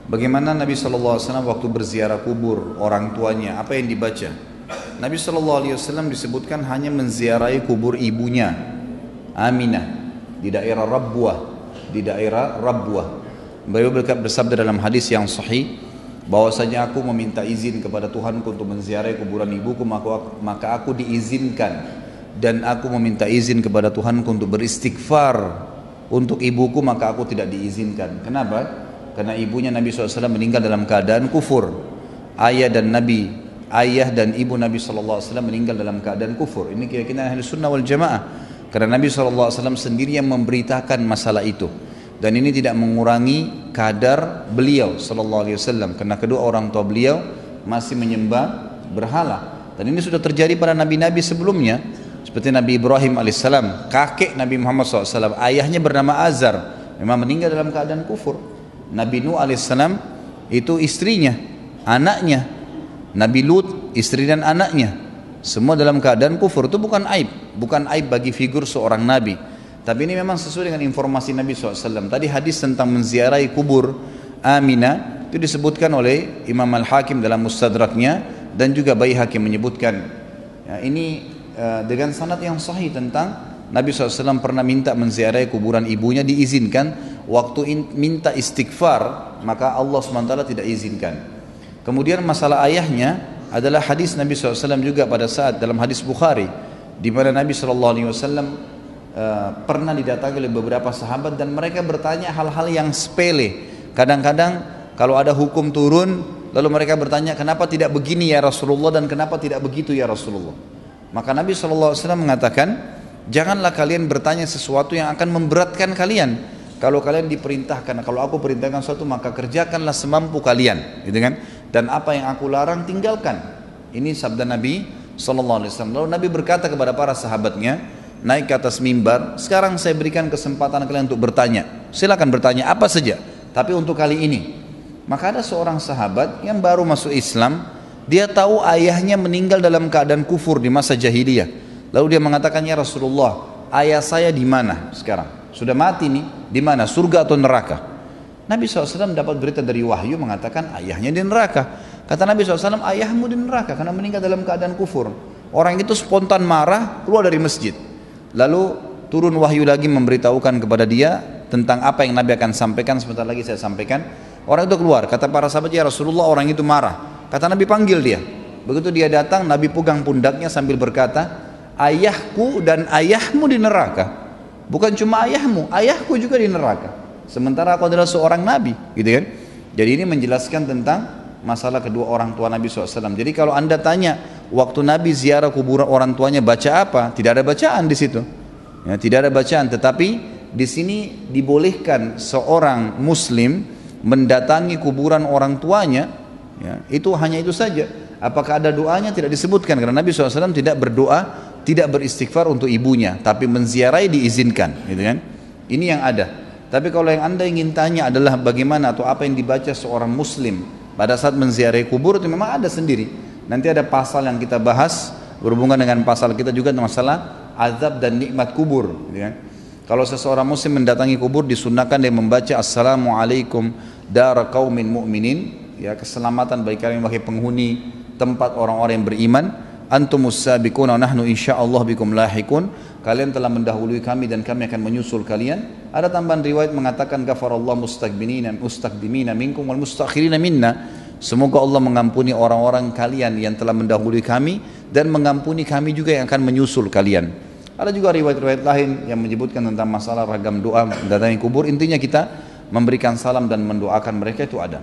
Bagaimana Nabi SAW waktu berziarah kubur orang tuanya, apa yang dibaca? Nabi SAW disebutkan hanya menziarahi kubur ibunya, Aminah, di daerah Rabwah. Beliau bersabda dalam hadis yang sahih, bahwasanya aku meminta izin kepada Tuhanku untuk menziarahi kuburan ibuku, maka aku diizinkan, dan aku meminta izin kepada Tuhanku untuk beristighfar untuk ibuku, maka aku tidak diizinkan. Kenapa? Karena ibunya Nabi SAW meninggal dalam keadaan kufur. Ayah dan ibu Nabi SAW meninggal dalam keadaan kufur. Ini keyakinan ahli sunnah wal jamaah. Karena Nabi SAW sendiri yang memberitakan masalah itu. Dan ini tidak mengurangi kadar beliau SAW. Karena kedua orang tua beliau masih menyembah berhala. Dan ini sudah terjadi pada nabi-nabi sebelumnya. Seperti Nabi Ibrahim alaihissalam, kakek Nabi Muhammad SAW, ayahnya bernama Azar, memang meninggal dalam keadaan kufur. Nabi Nuh alaihissalam itu istrinya, anaknya. Nabi Lut istri dan anaknya, semua dalam keadaan kufur. Itu bukan aib bagi figur seorang nabi. Tapi ini memang sesuai dengan informasi Nabi SAW. Tadi hadis tentang menziarahi kubur Aminah itu disebutkan oleh Imam Al-Hakim dalam Mustadraknya, dan juga Baihaqi menyebutkan ya, ini dengan sanad yang sahih tentang Nabi SAW pernah minta menziarahi kuburan ibunya, diizinkan. Waktu minta istighfar, maka Allah SWT tidak izinkan. Kemudian masalah ayahnya adalah hadis Nabi SAW juga pada saat dalam hadis Bukhari, di mana Nabi SAW pernah didatangi oleh beberapa sahabat, dan mereka bertanya hal-hal yang sepele. Kadang-kadang kalau ada hukum turun, lalu mereka bertanya, kenapa tidak begini ya Rasulullah, dan kenapa tidak begitu ya Rasulullah. Maka Nabi SAW mengatakan, janganlah kalian bertanya sesuatu yang akan memberatkan kalian. Kalau kalian diperintahkan, kalau aku perintahkan sesuatu, maka kerjakanlah semampu kalian, gitu kan? Dan apa yang aku larang, tinggalkan. Ini sabda Nabi SAW. Lalu Nabi berkata kepada para sahabatnya, naik ke atas mimbar, sekarang saya berikan kesempatan kalian untuk bertanya. Silakan bertanya apa saja, tapi untuk kali ini. Maka ada seorang sahabat yang baru masuk Islam, dia tahu ayahnya meninggal dalam keadaan kufur di masa jahiliyah. Lalu dia mengatakan, ya Rasulullah, ayah saya di mana sekarang? Sudah mati nih, di mana? Surga atau neraka? Nabi SAW dapat berita dari wahyu mengatakan ayahnya di neraka. Kata Nabi SAW, ayahmu di neraka karena meninggal dalam keadaan kufur. Orang itu spontan marah, keluar dari masjid. Lalu turun wahyu lagi memberitahukan kepada dia tentang apa yang Nabi akan sampaikan. Sebentar lagi saya sampaikan. Orang itu keluar, kata para sahabat, ya Rasulullah, orang itu marah. Kata Nabi, panggil dia. Begitu dia datang, Nabi pegang pundaknya sambil berkata, ayahku dan ayahmu di neraka. Bukan cuma ayahmu, ayahku juga di neraka. Sementara aku adalah seorang nabi, gitu kan? Jadi ini menjelaskan tentang masalah kedua orang tua Nabi SAW. Jadi kalau anda tanya, waktu Nabi ziarah kuburan orang tuanya baca apa? Tidak ada bacaan di situ. Ya, tidak ada bacaan. Tetapi di sini dibolehkan seorang Muslim mendatangi kuburan orang tuanya. Ya, itu hanya itu saja. Apakah ada doanya? Tidak disebutkan, karena Nabi SAW tidak berdoa, tidak beristighfar untuk ibunya, tapi menziarahi diizinkan, gitu kan? Ini yang ada. Tapi kalau yang anda ingin tanya adalah bagaimana atau apa yang dibaca seorang Muslim pada saat menziarahi kubur, itu memang ada sendiri. Nanti ada pasal yang kita bahas berhubungan dengan pasal kita juga masalah azab dan nikmat kubur, gitu kan? Kalau seseorang Muslim mendatangi kubur, disunnahkan dia membaca Assalamualaikum dara qaumin mu'minin, ya, keselamatan bagi kalian wahai penghuni tempat orang-orang yang beriman. Antumus sabiquna nahnu insyaallah bikum lahikun. Kalian telah mendahului kami dan kami akan menyusul kalian. Ada tambahan riwayat mengatakan ghafarallahu mustaqdimina minkum wal mustakhirina minna. Semoga Allah mengampuni orang-orang kalian yang telah mendahului kami, dan mengampuni kami juga yang akan menyusul kalian. Ada juga riwayat-riwayat lain yang menyebutkan tentang masalah ragam doa mendatangi kubur. Intinya kita memberikan salam dan mendoakan mereka, itu ada.